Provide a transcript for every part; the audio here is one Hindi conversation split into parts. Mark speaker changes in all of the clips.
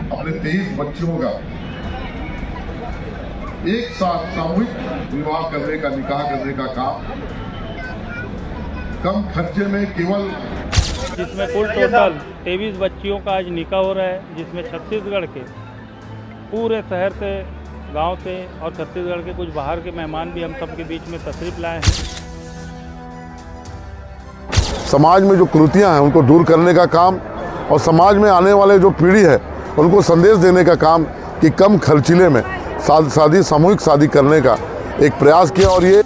Speaker 1: अपने 23 बच्चियों का एक साथ सामूहिक विवाह करने का, निकाह करने का काम कम खर्चे में केवल,
Speaker 2: जिसमें कुल टोटल 23 बच्चियों का आज निकाह हो रहा है, जिसमें छत्तीसगढ़ के पूरे शहर से, गांव से और छत्तीसगढ़ के कुछ बाहर के मेहमान भी हम सबके बीच में तशरीफ लाए हैं।
Speaker 3: समाज में जो कुरीतियां हैं उनको दूर करने का काम और समाज में आने वाले जो पीढ़ी है उनको संदेश देने का काम कि कम खर्चीले में शादी, सामूहिक शादी करने का एक प्रयास किया। और ये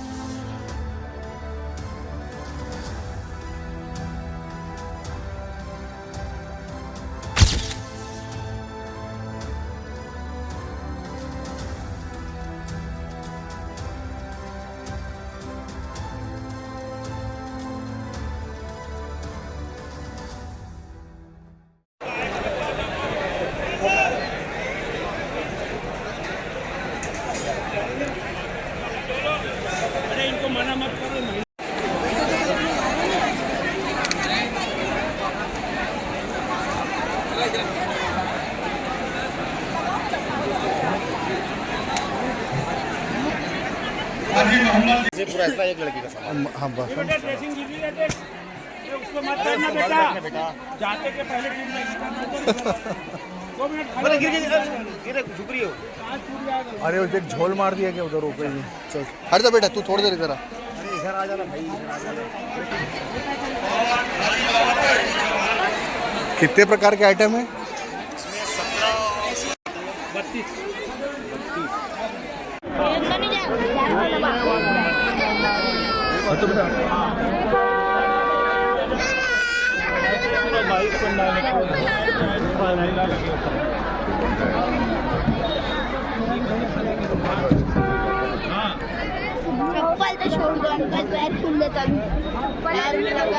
Speaker 2: इनको मना मत करो।
Speaker 4: पूरा इसका एक लड़की का सामान। हाँ बस
Speaker 2: ड्रेसिंग गिर रही है, उसको मत करना बेटा, जाते के पहले ठीक नहीं। 2 मिनट
Speaker 4: गिरे झुक रही हो। अरे उसे एक झोल मार दिया क्या उधर ऊपर ही। चल हट जा बेटा, तू थोड़ी देर इधर आ। इधर आ जाना भाई, इधर आ जाना। कितने प्रकार के आइटम है इसमें?
Speaker 2: 32।
Speaker 5: चप्पल तो छोड़ दो अंकल, पैर खुल लेता पैर में लगा।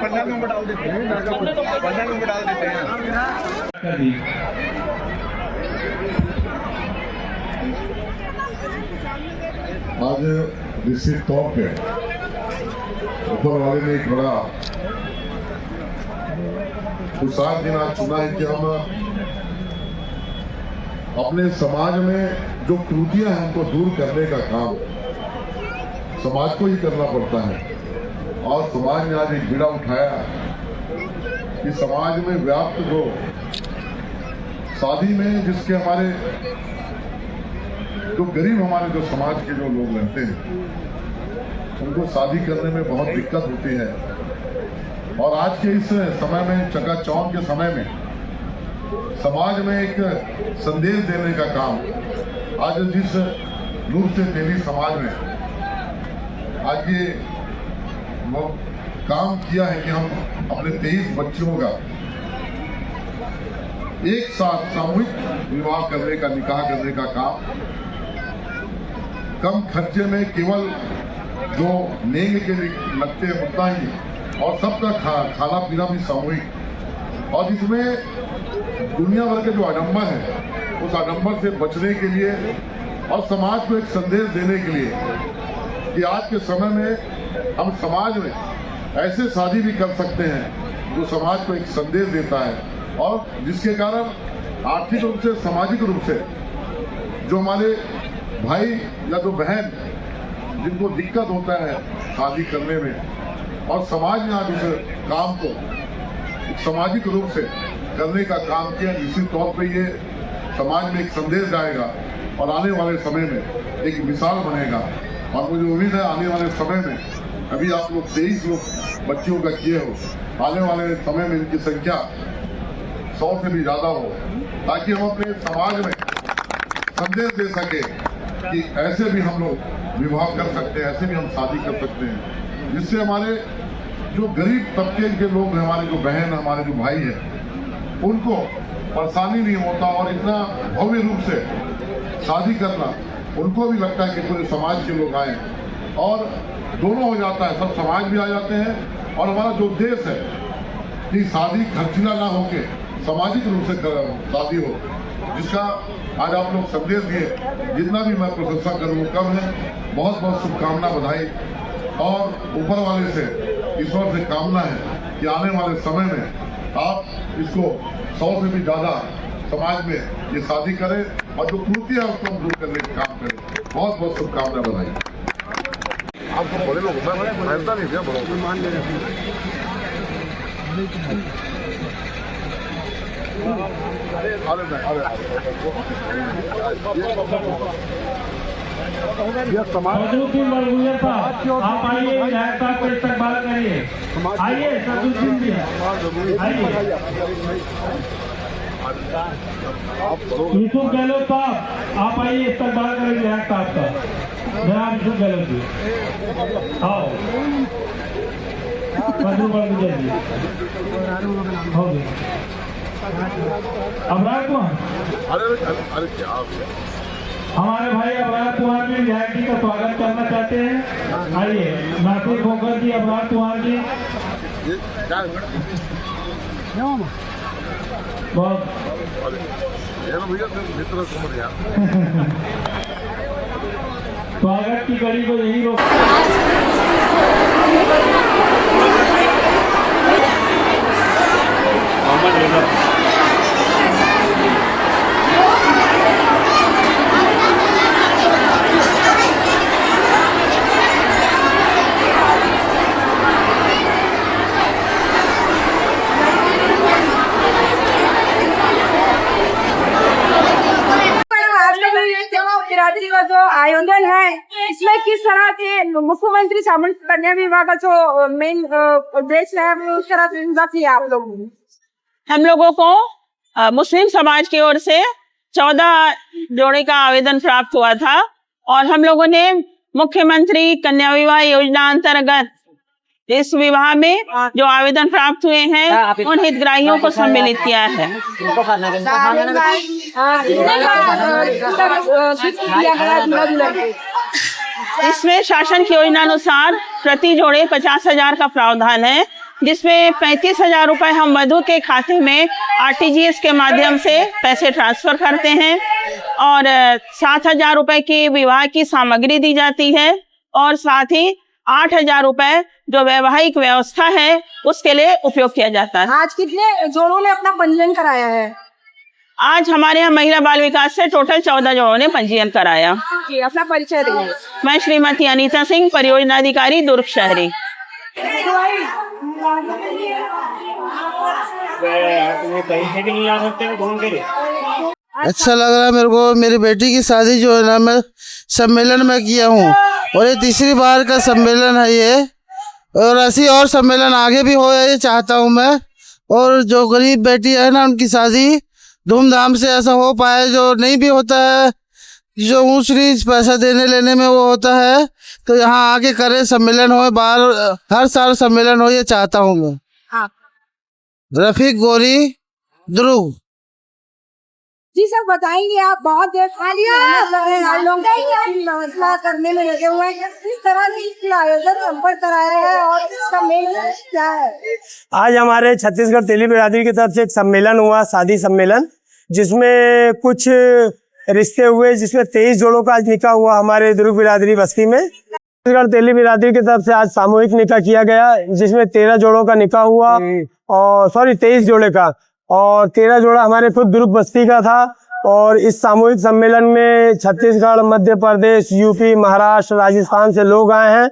Speaker 4: पंडाल में डाल देते हैं, पंडाल में डाल देते हैं।
Speaker 1: आज निश्चित तौर पे ऊपर वाले ने एक बड़ा खुशहाल दिन आज चुना है कि हम अपने समाज में जो त्रुटियां हैं उनको दूर करने का काम समाज को ही करना पड़ता है। और समाज ने आज एक बीड़ा उठाया कि समाज में व्याप्त जो शादी में जिसके हमारे जो गरीब हमारे जो समाज के जो लोग रहते हैं उनको शादी करने में बहुत दिक्कत होती है। और आज के इस समय में, चकाचौंध के समय में, समाज में एक संदेश देने का काम आज जिस रूप से तेली समाज में आज ये काम किया है कि हम अपने 23 बच्चियों का एक साथ सामूहिक विवाह करने का, निकाह करने का काम कम खर्चे में केवल जो लेंगे के लगते हैं उतना ही, और सबका खाना पीना भी सामूहिक, और जिसमें दुनिया भर के जो आडंबर है उस आडंबर से बचने के लिए और समाज को एक संदेश देने के लिए कि आज के समय में हम समाज में ऐसे शादी भी कर सकते हैं जो समाज को एक संदेश देता है और जिसके कारण आर्थिक रूप से, सामाजिक रूप से जो हमारे भाई या जो बहन जिनको दिक्कत होता है शादी करने में, और समाज ने आज उस काम को सामाजिक रूप से करने का काम किया। निश्चित तौर पे ये समाज में एक संदेश जाएगा और आने वाले समय में एक मिसाल बनेगा। और मुझे उम्मीद है आने वाले समय में, अभी आप लोग 23 लोग बच्चियों का किए हो, आने वाले समय में इनकी संख्या 100 से भी ज़्यादा हो, ताकि हम अपने समाज में संदेश दे सके कि ऐसे भी हम लोग विवाह कर सकते हैं, ऐसे भी हम शादी कर सकते हैं, जिससे हमारे जो गरीब तबके के लोग हैं, हमारे जो बहन, हमारे जो भाई हैं, उनको परेशानी नहीं होता। और इतना भव्य रूप से शादी करना उनको भी लगता है कि पूरे समाज के लोग आए, और दोनों हो जाता है, सब समाज भी आ जाते हैं। और हमारा जो उद्देश्य है कि शादी खर्चीला ना होके सामाजिक रूप से शादी हो, जिसका आज आप लोग संदेश दिए, जितना भी मैं प्रशंसा करूँ वो कम है। बहुत बहुत शुभकामना, बधाई, और ऊपर वाले से, ईश्वर से कामना है कि आने वाले समय में आप इसको 100 से भी ज़्यादा समाज में ये शादी करें और जो कुरीतियाँ उसको हम दूर करने का काम करें। बहुत बहुत शुभकामनाएं, बधाई। आप तो बड़े लोग, मैं नहीं दिया बड़ों मान ले
Speaker 2: सदरुद्दीन बलगुजर साहब, आप आइए, विधायक साहब को इस्तकबाल करिए। आइए सदरुद्दीन जी, आइए। यूसुफ गहलोत साहब, आप आइए, इस्तकबाल करिए विधायक साहब का। जनाब यूसुफ गहलोत जी, आओ। सदरुद्दीन बलगुजर जी, हो गए। अबरार कुमार,
Speaker 1: अरे क्या
Speaker 2: हमारे भाई अबरार कुमार भी विधायक जी का स्वागत करना चाहते हैं। आइए नासिर खोकर जी, अबरार कुमार जी, बहुत स्वागत की कड़ी को यही रोक।
Speaker 6: बिरादरी का जो आयोजन है, इसमें किस तरह से मुख्यमंत्री सामाजिक कन्या विवाह का जो मेन उद्देश्य है वो उस तरह से किया आप लोगों ने?
Speaker 7: हम लोगों को मुस्लिम समाज की ओर से 14 जोड़े का आवेदन प्राप्त हुआ था और हम लोगों ने मुख्यमंत्री कन्या विवाह योजना अंतर्गत इस विवाह में जो आवेदन प्राप्त हुए हैं उन हितग्राहियों को सम्मिलित किया है। इसमें शासन की योजना अनुसार प्रति जोड़े 50,000 का प्रावधान है, जिसमें 35,000 रुपए हम वधू के खाते में RTGS के माध्यम से पैसे ट्रांसफर करते हैं और 7,000 रुपए की विवाह की सामग्री दी जाती है और साथ ही 8,000 रुपए जो वैवाहिक व्यवस्था है उसके लिए उपयोग किया जाता है।
Speaker 6: आज कितने जोड़ों ने अपना पंजीयन कराया है?
Speaker 7: आज हमारे यहाँ महिला बाल विकास से टोटल 14 जोड़ों ने पंजीयन कराया।
Speaker 6: जी, अपना परिचय देंगे।
Speaker 7: मैं श्रीमती अनीता सिंह, परियोजना अधिकारी दुर्ग शहरी।
Speaker 8: अच्छा लग रहा है मेरे को। मेरी बेटी की शादी जो है ना मैं सम्मेलन में किया हूँ और ये तीसरी बार का सम्मेलन है ये, और ऐसी और सम्मेलन आगे भी हो ये चाहता हूँ मैं। और जो गरीब बेटी है ना उनकी शादी धूमधाम से ऐसा हो पाए, जो नहीं भी होता है, जो ऊँच नीच पैसा देने लेने में वो होता है, तो यहाँ आके करे सम्मेलन हो, बार हर साल सम्मेलन हो, ये चाहता हूँ मैं।
Speaker 6: हाँ।
Speaker 8: रफीक गोरी, ध्रुव
Speaker 6: जी सर, बताएंगे आप बहुत देर करने में लगे हुए हैं, किस तरह से इसका आयोजन संपन्न कराया है और इसका मेन क्या है?
Speaker 9: आज हमारे छत्तीसगढ़ तेली बिरादरी की तरफ से एक सम्मेलन हुआ, शादी सम्मेलन, जिसमें कुछ रिश्ते हुए, जिसमें 23 जोड़ों का आज निकाह हुआ हमारे दुर्ग बिरादरी बस्ती में। छत्तीसगढ़ तेली बिरादरी की तरफ से आज सामूहिक निकाह किया गया, जिसमें 13 जोड़ों का निकाह हुआ और 23 जोड़े का, और 13 जोड़ा हमारे खुद दुर्ग बस्ती का था। और इस सामूहिक सम्मेलन में छत्तीसगढ़, मध्य प्रदेश, यूपी, महाराष्ट्र, राजस्थान से लोग आए हैं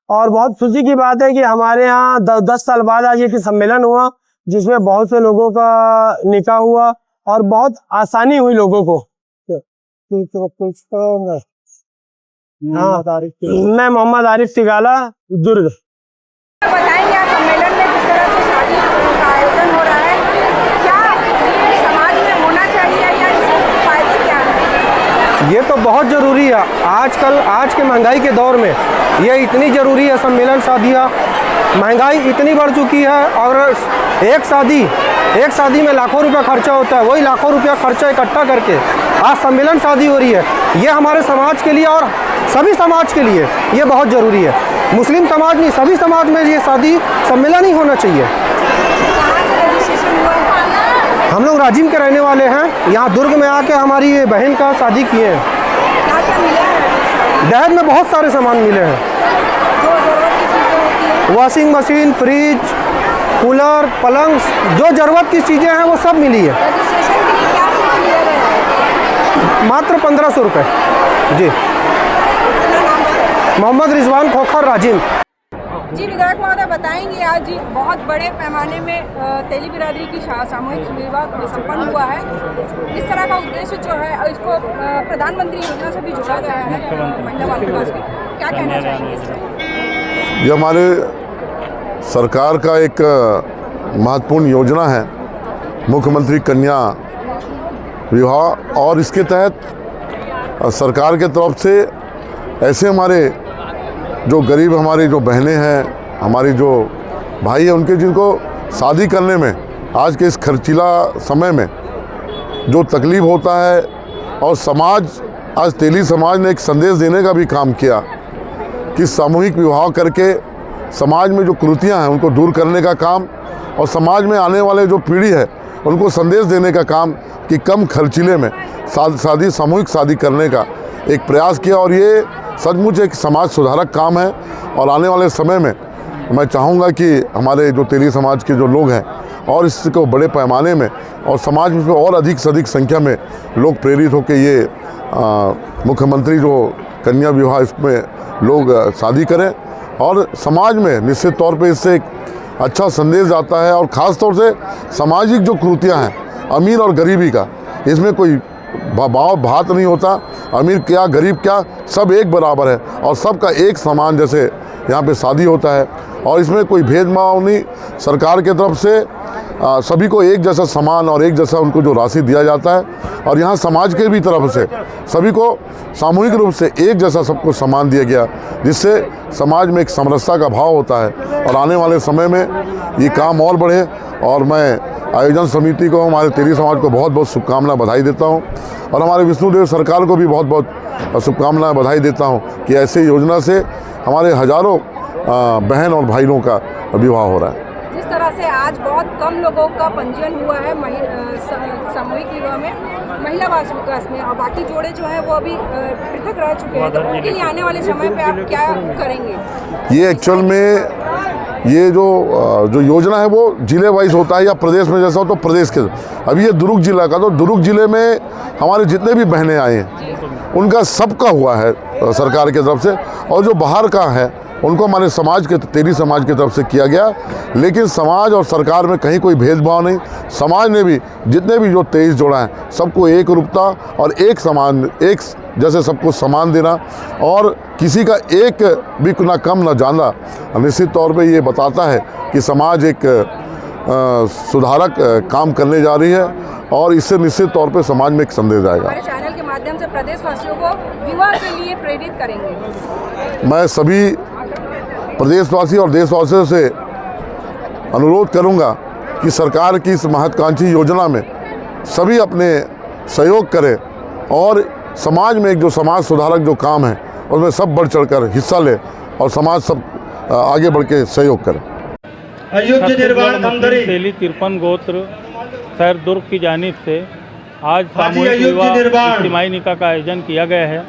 Speaker 9: और बहुत खुशी की बात है कि हमारे यहाँ 10 साल बाद आज एक सम्मेलन हुआ, जिसमें बहुत से लोगों का निकाह हुआ और बहुत आसानी हुई लोगों को। हाँ, मैं मोहम्मद आरिफ तिगाला, दुर्ग।
Speaker 6: बताएंगे आप सम्मेलन में किस तरह से शादी का आयोजन हो रहा है, क्या समाज में होना चाहिए या इसके फायदे क्या हैं?
Speaker 9: ये तो बहुत ज़रूरी है आजकल, आज के महंगाई के दौर में ये इतनी ज़रूरी है सम्मेलन शादियाँ। महंगाई इतनी बढ़ चुकी है और एक शादी में लाखों रुपया खर्चा होता है, वही लाखों रुपया खर्चा इकट्ठा करके आज सम्मेलन शादी हो रही है। ये हमारे समाज के लिए और सभी समाज के लिए ये बहुत ज़रूरी है। मुस्लिम समाज नहीं, सभी समाज में ये शादी सम्मेलन ही होना चाहिए। हम लोग राजिम के रहने वाले हैं, यहाँ दुर्ग में आके हमारी बहन का शादी किए हैं। दहेज में बहुत सारे सामान मिले हैं, वॉशिंग मशीन, फ्रिज, कूलर, पलंग, जो ज़रूरत की चीज़ें हैं वो सब मिली है।
Speaker 6: रजिस्ट्रेशन के लिए क्या शुल्क लिया गया है?
Speaker 9: मात्र 1500 रुपये। जी। मोहम्मद रिजवान खोखर राजीव।
Speaker 6: जी विधायक महोदय बताएंगे, आज बहुत बड़े पैमाने में तेली बिरादरी की सामूहिक विवाह संपन्न हुआ है। इस तरह का उद्देश्य जो है इसको प्रधानमंत्री योजना से भी जोड़ा गया है महिला बाल विकास के, क्या कहना चाहेंगे इस पर?
Speaker 3: ये हमारे सरकार का एक महत्वपूर्ण योजना है, मुख्यमंत्री कन्या विवाह, और इसके तहत सरकार के तरफ से ऐसे हमारे जो गरीब हमारी जो बहनें हैं, हमारी जो भाई हैं, उनके जिनको शादी करने में आज के इस खर्चीला समय में जो तकलीफ़ होता है, और समाज आज तेली समाज ने एक संदेश देने का भी काम किया कि सामूहिक विवाह करके समाज में जो कुरीतियाँ हैं उनको दूर करने का काम, और समाज में आने वाले जो पीढ़ी है उनको संदेश देने का काम कि कम खर्चीले में शादी सामूहिक शादी करने का एक प्रयास किया। और ये सचमुच एक समाज सुधारक काम है, और आने वाले समय में मैं चाहूँगा कि हमारे जो तेली समाज के जो लोग हैं और इसको बड़े पैमाने में और समाज में और अधिक से अधिक संख्या में लोग प्रेरित होकर ये मुख्यमंत्री जो कन्या विवाह इसमें लोग शादी करें, और समाज में निश्चित तौर पे इससे एक अच्छा संदेश आता है। और ख़ास तौर से सामाजिक जो कुरीतियाँ हैं, अमीर और गरीबी का, इसमें कोई भाव भात नहीं होता, अमीर क्या गरीब क्या, सब एक बराबर है और सबका एक समान जैसे यहाँ पे शादी होता है, और इसमें कोई भेदभाव नहीं। सरकार के तरफ से सभी को एक जैसा समान और एक जैसा उनको जो राशि दिया जाता है, और यहाँ समाज के भी तरफ से सभी को सामूहिक रूप से एक जैसा सबको सम्मान दिया गया, जिससे समाज में एक समरसता का भाव होता है। और आने वाले समय में ये काम और बढ़े, और मैं आयोजन समिति को, हमारे तेली समाज को बहुत बहुत शुभकामनाएं बधाई देता हूँ, और हमारे विष्णुदेव सरकार को भी बहुत बहुत शुभकामनाएं बधाई देता हूँ कि ऐसे योजना से हमारे हज़ारों बहन और भाइयों का विवाह हो रहा है।
Speaker 6: जिस तरह से आज बहुत कम लोगों का पंजीयन हुआ है सामूहिक विवाह में, महिला बाल विकास में, और बाकी जोड़े जो हैं वो अभी पृथक रह चुके हैं, तो उनके लिए आने वाले समय पे आप क्या करेंगे?
Speaker 3: ये एक्चुअल में ये जो योजना है वो जिले वाइज होता है, या प्रदेश में जैसा हो तो प्रदेश के। अभी ये दुर्ग जिला का, तो दुर्ग जिले में हमारे जितने भी बहनें आई हैं उनका सबका हुआ है सरकार की तरफ से, और जो बाहर का है उनको हमारे समाज के तेली समाज की तरफ से किया गया। लेकिन समाज और सरकार में कहीं कोई भेदभाव नहीं, समाज ने भी जितने भी जो 23 जोड़ा हैं सबको एक रूपता और एक समान, एक जैसे सबको समान देना, और किसी का एक भी ना कम ना ज़्यादा, निश्चित तौर पे ये बताता है कि समाज एक सुधारक काम करने जा रही है, और इससे निश्चित तौर पे समाज में एक संदेश आएगा।
Speaker 6: हमारे चैनल के माध्यम से प्रदेशवासियों को विवाह के लिए प्रेरित करेंगे।
Speaker 3: मैं सभी प्रदेशवासी और देशवासियों से अनुरोध करूंगा कि सरकार की इस महत्वाकांक्षी योजना में सभी अपने सहयोग करें, और समाज में एक जो समाज सुधारक जो काम है उसमें सब बढ़ चढ़कर हिस्सा ले, और समाज सब आगे बढ़ के सहयोग करें।
Speaker 2: तेली 53 गोत्र शहर दुर्ग की जानिब से आज सामूहिक विवाह इज्तिमाई निकाह का आयोजन किया गया है,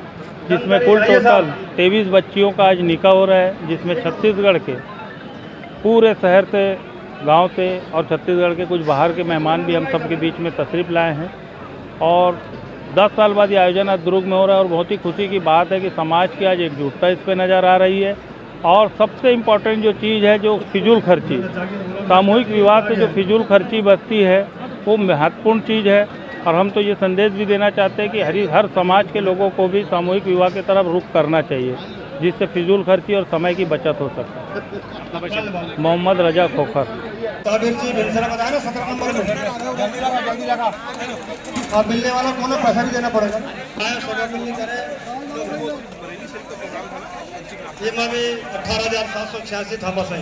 Speaker 2: जिसमें कुल टोटल 23 बच्चियों का आज निकाह हो रहा है, जिसमें छत्तीसगढ़ के पूरे शहर से, गांव से और छत्तीसगढ़ के कुछ बाहर के मेहमान भी हम सब के बीच में तशरीफ़ लाए हैं। और 10 साल बाद ये आयोजन आज दुर्ग में हो रहा है, और बहुत ही खुशी की बात है कि समाज की आज एकजुटता इस पर नज़र आ रही है। और सबसे इम्पोर्टेंट जो चीज़ है, जो फिजूल खर्ची, सामूहिक विवाह से जो फिजूल खर्ची बचती है वो महत्वपूर्ण चीज़ है। और हम तो ये संदेश भी देना चाहते हैं कि हर समाज के लोगों को भी सामूहिक विवाह की तरफ रुख करना चाहिए, जिससे फिजूल खर्ची और समय की बचत हो सकती है। मोहम्मद रजा खोखर।
Speaker 4: मिलने वाला कौन पैसा भी देना पड़ेगा। ये 18,786 थामस है।